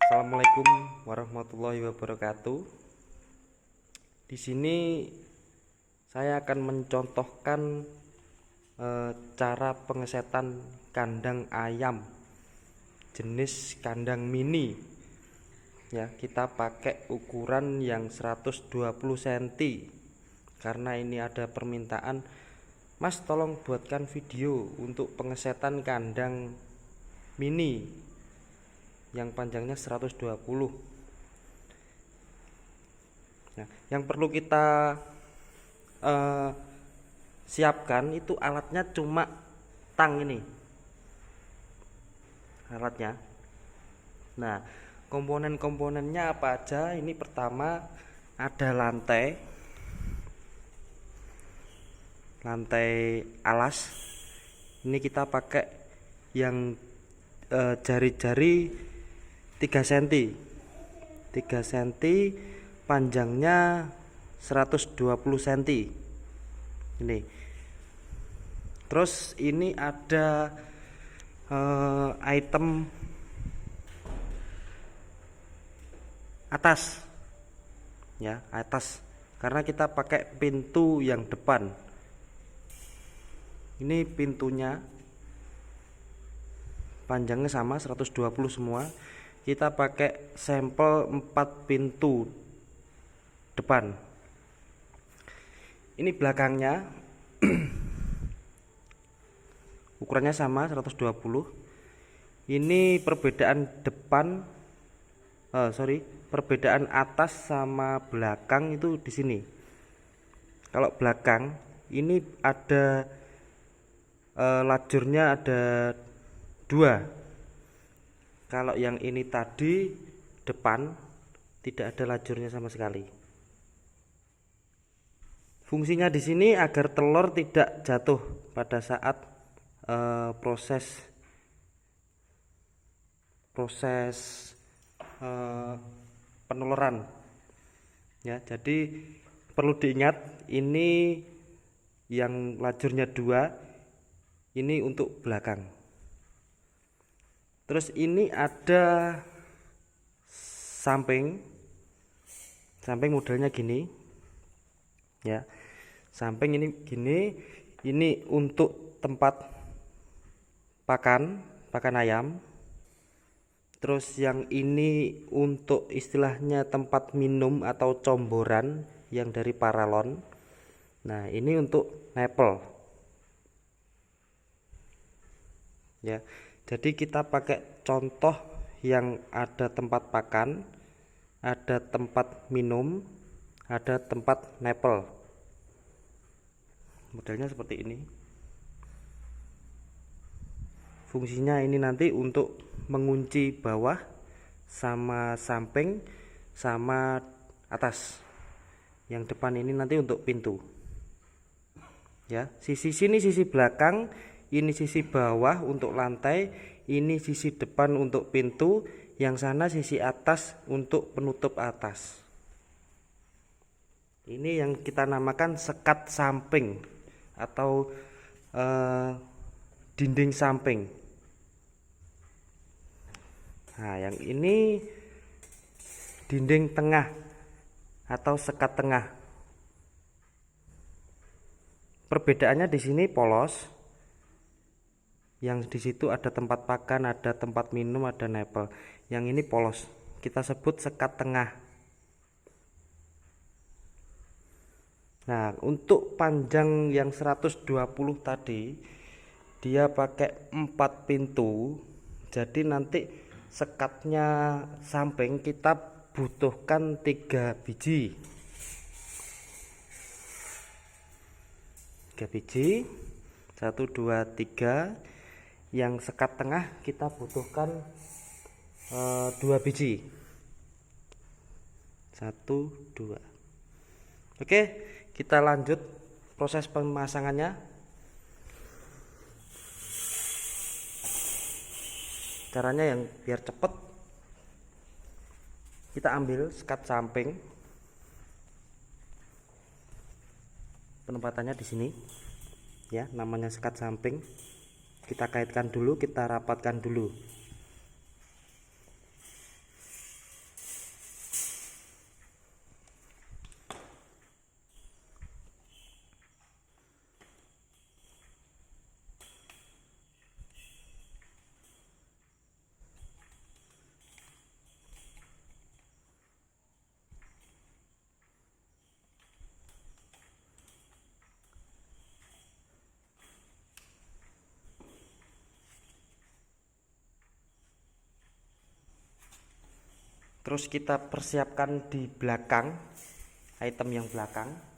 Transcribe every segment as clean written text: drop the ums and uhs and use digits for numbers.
Assalamualaikum warahmatullahi wabarakatuh. Di sini saya akan mencontohkan cara pengesetan kandang ayam jenis kandang mini. Ya, kita pakai ukuran yang 120 cm. Karena ini ada permintaan, Mas tolong buatkan video untuk pengesetan kandang mini yang panjangnya 120. Nah, yang perlu kita siapkan itu alatnya cuma tang ini alatnya. Nah, komponen-komponennya apa aja? Ini pertama ada lantai alas. Ini kita pakai yang jari-jari 3 cm panjangnya 120 cm ini. Terus ini ada item atas ya, atas karena kita pakai pintu yang depan. Ini pintunya panjangnya sama 120 semua. Kita pakai sampel 4 pintu depan. Ini belakangnya ukurannya sama 120. Ini perbedaan perbedaan atas sama belakang itu di sini. Kalau belakang ini ada lajurnya ada 2. Kalau yang ini tadi depan tidak ada lajurnya sama sekali. Fungsinya di sini agar telur tidak jatuh pada saat proses peneluran. Ya, jadi perlu diingat ini yang lajurnya 2, ini untuk belakang. Terus ini ada samping modelnya gini ya, samping ini gini. Ini untuk tempat pakan ayam. Terus yang ini untuk istilahnya tempat minum atau comboran yang dari paralon. Nah, ini untuk nepel ya. Jadi kita pakai contoh yang ada tempat pakan, ada tempat minum, ada tempat nepel. Modelnya seperti ini. Fungsinya ini nanti untuk mengunci bawah sama samping sama atas. Yang depan ini nanti untuk pintu. Ya, sisi sini sisi belakang, ini sisi bawah untuk lantai, ini sisi depan untuk pintu, yang sana sisi atas untuk penutup atas. Ini yang kita namakan sekat samping atau dinding samping. Nah, yang ini dinding tengah atau sekat tengah. Perbedaannya di sini polos. Yang di situ ada tempat pakan, ada tempat minum, ada nepel. Yang ini polos. Kita sebut sekat tengah. Nah, untuk panjang yang 120 tadi dia pakai 4 pintu. Jadi nanti sekatnya samping kita butuhkan 3 biji. 3 biji. 1 2 3. Yang sekat tengah kita butuhkan 2 biji. 1 2. Oke, kita lanjut proses pemasangannya. Caranya yang biar cepet, kita ambil sekat samping, penempatannya di sini ya, namanya sekat samping. Kita kaitkan dulu, kita rapatkan dulu. Terus kita persiapkan di belakang, item yang belakang.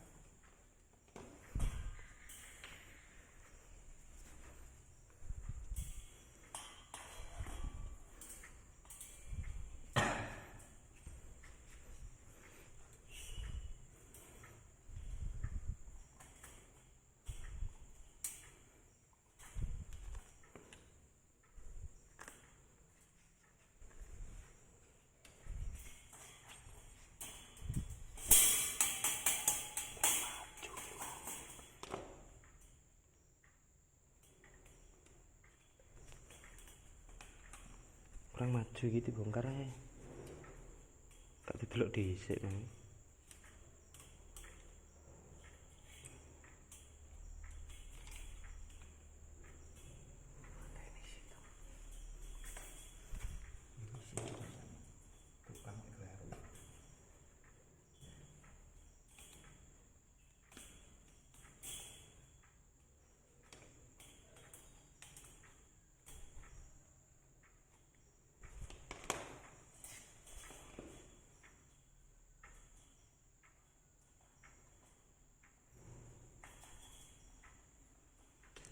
Kurang maju gitu bongkar ae. Tak didelok dhisik nang.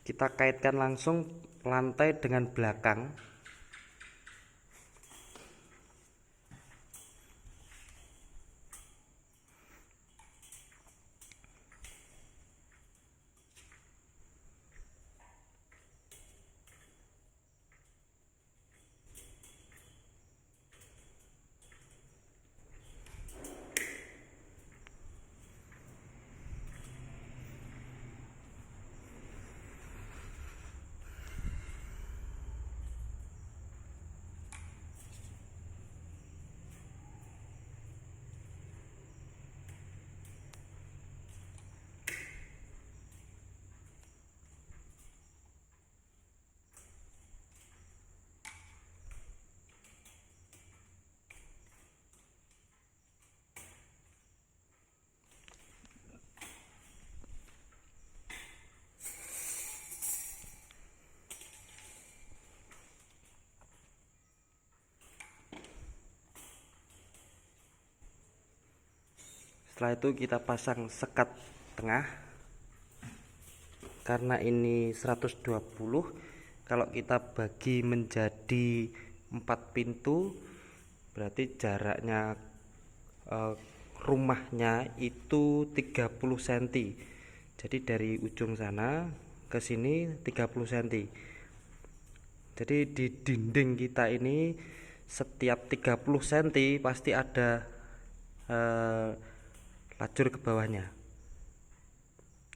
Kita kaitkan langsung lantai dengan belakang. Setelah itu kita pasang sekat tengah. Karena ini 120, kalau kita bagi menjadi 4 pintu, berarti jaraknya rumahnya itu 30 cm. Jadi dari ujung sana ke sini 30 cm. Jadi di dinding kita ini setiap 30 cm pasti ada lajur ke bawahnya,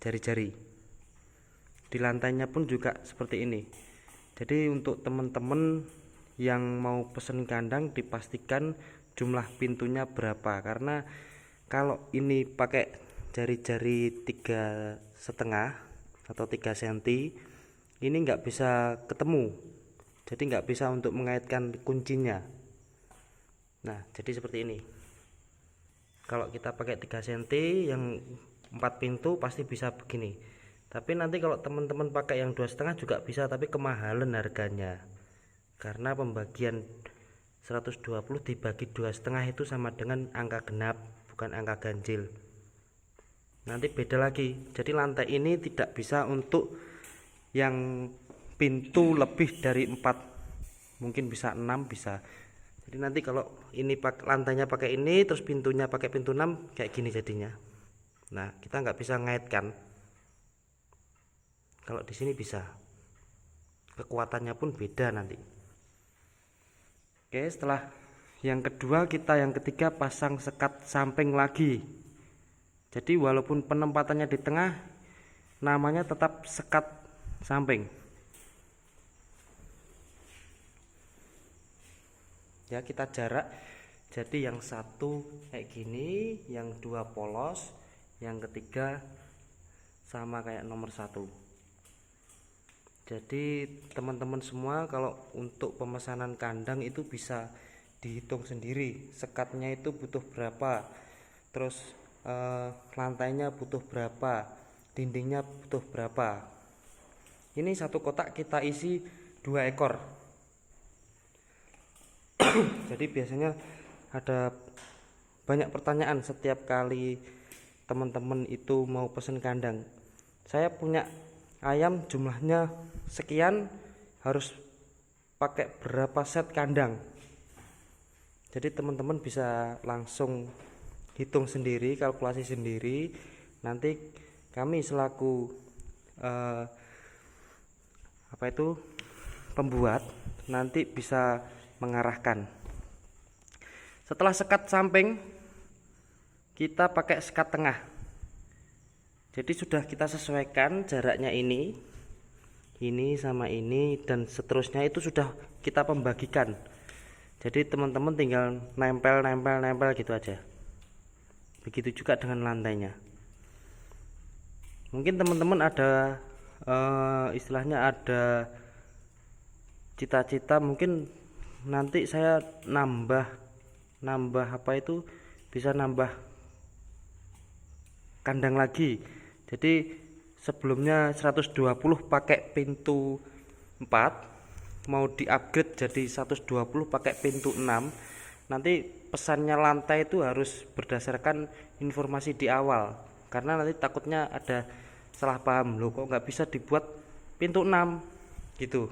jari-jari. Di lantainya pun juga seperti ini. Jadi untuk teman-teman yang mau pesen kandang dipastikan jumlah pintunya berapa, karena kalau ini pakai jari-jari 3,5 atau 3 cm ini nggak bisa ketemu, jadi nggak bisa untuk mengaitkan kuncinya. Nah jadi seperti ini. Kalau kita pakai 3 cm yang 4 pintu pasti bisa begini. Tapi nanti kalau teman-teman pakai yang 2,5 juga bisa, tapi kemahalan harganya. Karena pembagian 120 dibagi 2,5 itu sama dengan angka genap, bukan angka ganjil. Nanti beda lagi. Jadi lantai ini tidak bisa untuk yang pintu lebih dari 4. Mungkin bisa 6 bisa. Jadi nanti kalau ini lantainya pakai ini, terus pintunya pakai pintu 6, kayak gini jadinya. Nah kita nggak bisa ngaitkan. Kalau di sini bisa, kekuatannya pun beda nanti. Oke, setelah yang kedua, yang ketiga pasang sekat samping lagi. Jadi walaupun penempatannya di tengah, namanya tetap sekat samping. Ya kita jarak, jadi yang satu kayak gini, yang dua polos, yang ketiga sama kayak nomor 1. Jadi teman-teman semua kalau untuk pemesanan kandang itu bisa dihitung sendiri, sekatnya itu butuh berapa, terus lantainya butuh berapa, dindingnya butuh berapa. Ini satu kotak kita isi 2 ekor. Jadi biasanya ada banyak pertanyaan setiap kali teman-teman itu mau pesen kandang. Saya punya ayam jumlahnya sekian, harus pakai berapa set kandang. Jadi teman-teman bisa langsung hitung sendiri, kalkulasi sendiri. Nanti kami selaku pembuat nanti bisa mengarahkan. Setelah sekat samping, kita pakai sekat tengah. Jadi sudah kita sesuaikan jaraknya ini sama ini, dan seterusnya itu sudah kita pembagikan. Jadi teman-teman tinggal nempel gitu aja. Begitu juga dengan lantainya. Mungkin teman-teman ada istilahnya ada cita-cita, mungkin nanti saya nambah bisa nambah kandang lagi. Jadi sebelumnya 120 pakai pintu 4, mau di-upgrade jadi 120 pakai pintu 6. Nanti pesannya lantai itu harus berdasarkan informasi di awal, karena nanti takutnya ada salah paham, loh kok nggak bisa dibuat pintu 6 gitu.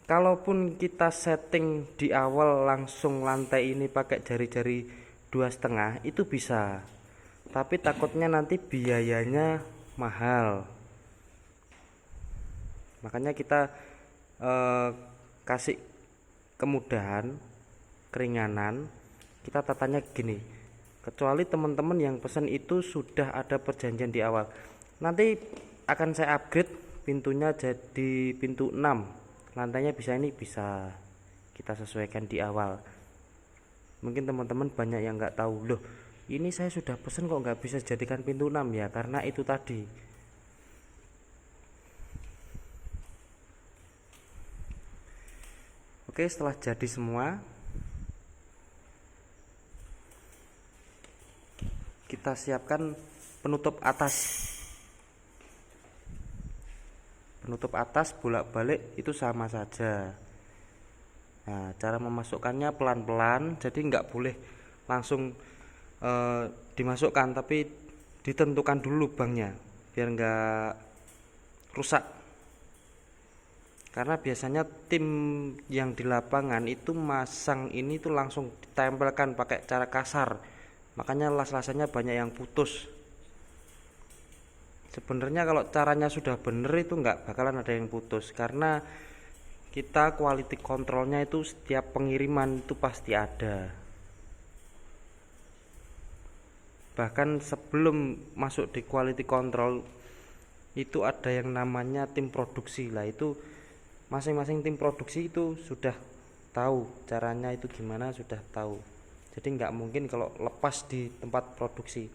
Kalaupun kita setting di awal langsung lantai ini pakai jari-jari 2,5 itu bisa, tapi takutnya nanti biayanya mahal. Makanya kita kasih kemudahan, keringanan, kita tatanya gini. Kecuali teman-teman yang pesan itu sudah ada perjanjian di awal, nanti akan saya upgrade pintunya jadi pintu 6, lantainya bisa kita sesuaikan di awal. Mungkin teman-teman banyak yang nggak tahu, loh ini saya sudah pesen kok nggak bisa jadikan pintu 6, ya karena itu tadi. Oke, setelah jadi semua, kita siapkan penutup atas. Penutup atas bolak-balik itu sama saja. Nah, cara memasukkannya pelan-pelan, jadi nggak boleh langsung dimasukkan, tapi ditentukan dulu lubangnya biar nggak rusak. Karena biasanya tim yang di lapangan itu masang ini tuh langsung ditempelkan pakai cara kasar, makanya las-lasannya banyak yang putus. Sebenarnya kalau caranya sudah bener itu nggak bakalan ada yang putus, karena kita quality controlnya itu setiap pengiriman itu pasti ada. Bahkan sebelum masuk di quality control itu ada yang namanya tim produksi lah, itu masing-masing tim produksi itu sudah tahu caranya itu gimana, sudah tahu. Jadi nggak mungkin kalau lepas di tempat produksi.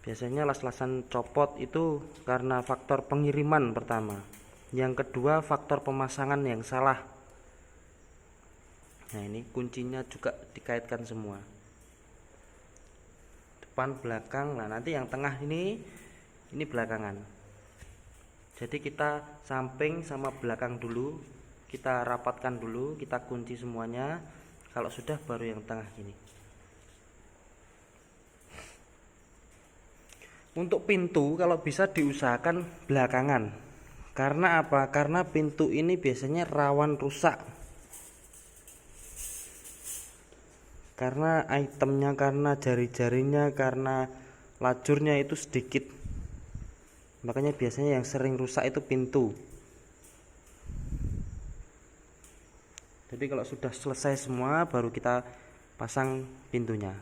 Biasanya las-lasan copot itu karena faktor pengiriman pertama. Yang kedua faktor pemasangan yang salah. Nah ini kuncinya juga dikaitkan semua. Depan belakang, nah nanti yang tengah ini belakangan. Jadi kita samping sama belakang dulu, kita rapatkan dulu, kita kunci semuanya. Kalau sudah baru yang tengah ini. Untuk pintu kalau bisa diusahakan belakangan. Karena apa? Karena pintu ini biasanya rawan rusak. Karena itemnya, karena jari-jarinya, karena lajurnya itu sedikit. Makanya biasanya yang sering rusak itu pintu. Jadi kalau sudah selesai semua baru kita pasang pintunya.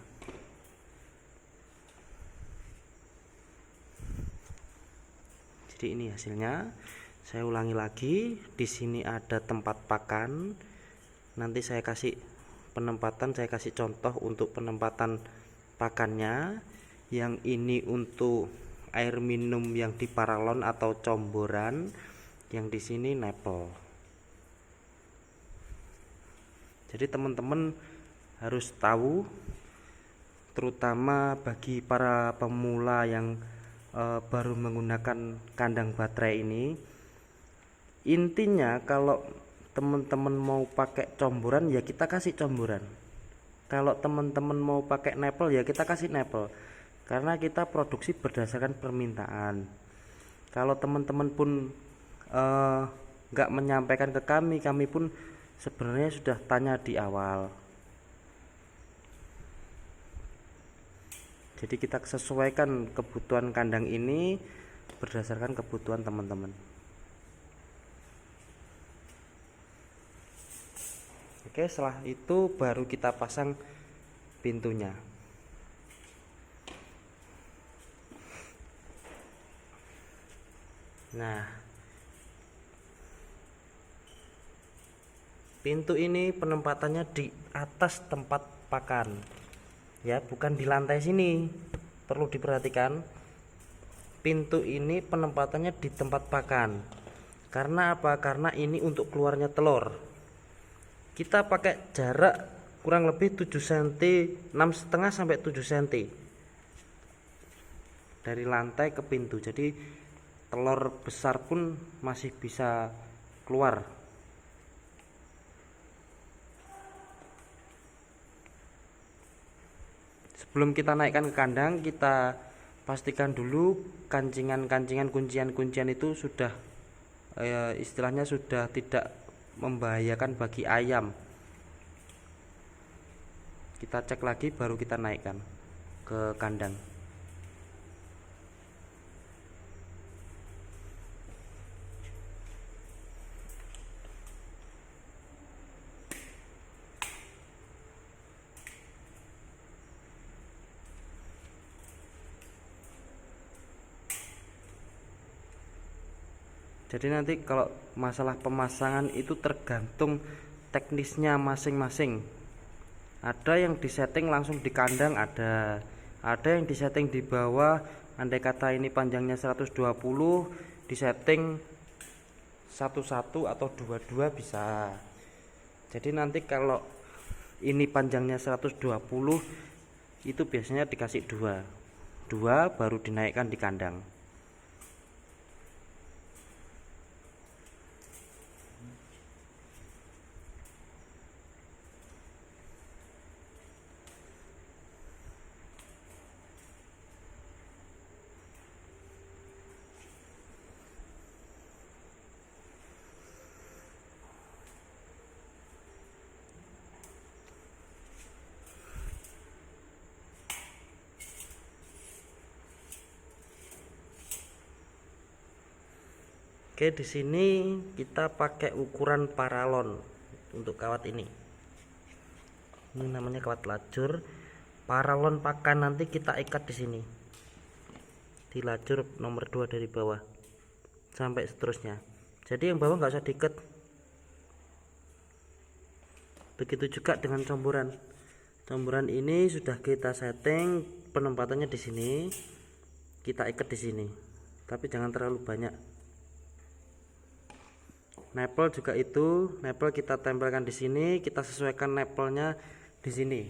Jadi ini hasilnya. Saya ulangi lagi, di sini ada tempat pakan. Nanti saya kasih penempatan, saya kasih contoh untuk penempatan pakannya. Yang ini untuk air minum yang di paralon atau comboran, yang di sini nepel. Jadi teman-teman harus tahu, terutama bagi para pemula yang baru menggunakan kandang baterai ini, intinya kalau teman-teman mau pakai comboran ya kita kasih comboran, kalau teman-teman mau pakai nepel ya kita kasih nepel, karena kita produksi berdasarkan permintaan. Kalau teman-teman pun nggak menyampaikan ke kami pun sebenarnya sudah tanya di awal. Jadi kita sesuaikan kebutuhan kandang ini berdasarkan kebutuhan teman-teman. Oke, setelah itu baru kita pasang pintunya. Nah, pintu ini penempatannya di atas tempat pakan, ya, bukan di lantai sini. Perlu diperhatikan, pintu ini penempatannya di tempat pakan. Karena apa? Karena ini untuk keluarnya telur. Kita pakai jarak kurang lebih 7 cm, 6,5 sampai 7 cm dari lantai ke pintu. Jadi telur besar pun masih bisa keluar. Sebelum kita naikkan ke kandang, kita pastikan dulu kancingan-kancingan, kuncian-kuncian itu sudah istilahnya sudah tidak membahayakan bagi ayam. Kita cek lagi baru kita naikkan ke kandang. Jadi nanti kalau masalah pemasangan itu tergantung teknisnya masing-masing. Ada yang disetting langsung di kandang, ada yang disetting di bawah. Andai kata ini panjangnya 120, disetting 11 atau 22 bisa. Jadi nanti kalau ini panjangnya 120 itu biasanya dikasih 2 baru dinaikkan di kandang. Oke, di sini kita pakai ukuran paralon untuk kawat ini. Ini namanya kawat lajur. Paralon pakan nanti kita ikat di sini. Di lajur nomor 2 dari bawah sampai seterusnya. Jadi yang bawah nggak usah diikat. Begitu juga dengan comboran. Comboran ini sudah kita setting penempatannya di sini. Kita ikat di sini. Tapi jangan terlalu banyak. Nepel juga itu, nepel kita tempelkan di sini, kita sesuaikan nepelnya di sini.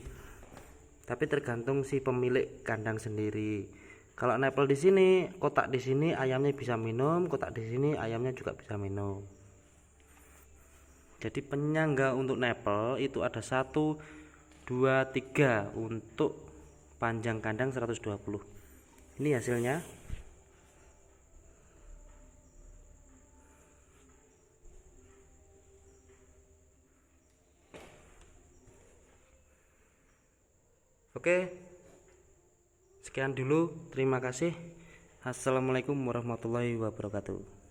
Tapi tergantung si pemilik kandang sendiri. Kalau nepel di sini, kotak di sini ayamnya bisa minum, kotak di sini ayamnya juga bisa minum. Jadi penyangga untuk nepel itu ada 1, 2, 3 untuk panjang kandang 120. Ini hasilnya. Oke, sekian dulu. Terima kasih. Assalamualaikum warahmatullahi wabarakatuh.